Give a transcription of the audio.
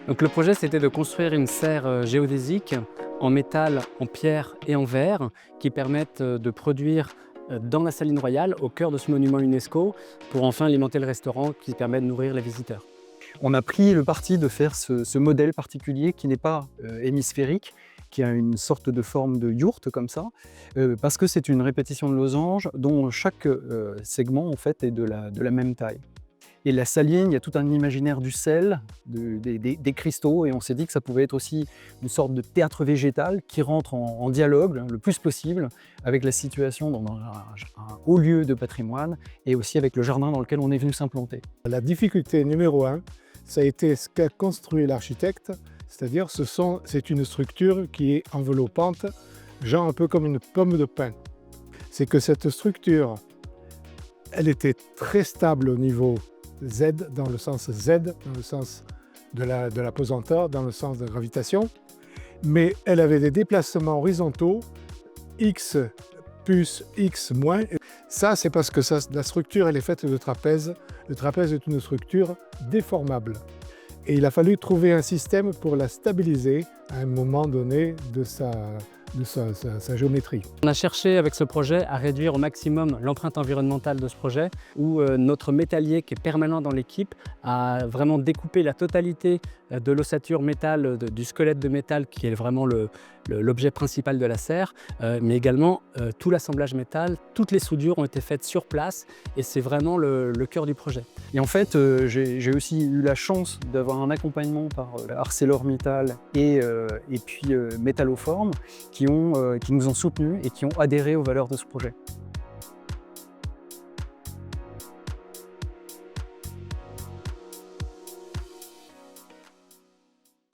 Donc le projet, c'était de construire une serre géodésique en métal, en pierre et en verre qui permettent de produire dans la Saline Royale, au cœur de ce monument UNESCO, pour enfin alimenter le restaurant qui permet de nourrir les visiteurs. On a pris le parti de faire ce modèle particulier qui n'est pas hémisphérique, qui a une sorte de forme de yourte comme ça, parce que c'est une répétition de losange dont chaque segment en fait est de la même taille. Et la saline, il y a tout un imaginaire du sel, des cristaux, et on s'est dit que ça pouvait être aussi une sorte de théâtre végétal qui rentre en dialogue le plus possible avec la situation dans un haut lieu de patrimoine et aussi avec le jardin dans lequel on est venu s'implanter. La difficulté numéro un, ça a été ce qu'a construit l'architecte, c'est-à-dire c'est une structure qui est enveloppante, genre un peu comme une pomme de pin. C'est que cette structure, elle était très stable au niveau Z, dans le sens de la pesanteur, dans le sens de gravitation, mais elle avait des déplacements horizontaux, X plus X moins. Ça, c'est parce que la structure, elle est faite de trapèze. Le trapèze est une structure déformable. Et il a fallu trouver un système pour la stabiliser à un moment donné de sa géométrie. On a cherché avec ce projet à réduire au maximum l'empreinte environnementale de ce projet, où notre métallier qui est permanent dans l'équipe a vraiment découpé la totalité de l'ossature métal, du squelette de métal qui est vraiment l'objet principal de la serre, mais également tout l'assemblage métal, toutes les soudures ont été faites sur place et c'est vraiment le cœur du projet. Et en fait, j'ai aussi eu la chance d'avoir un accompagnement par ArcelorMittal et puis Métalloform qui nous ont soutenus et qui ont adhéré aux valeurs de ce projet.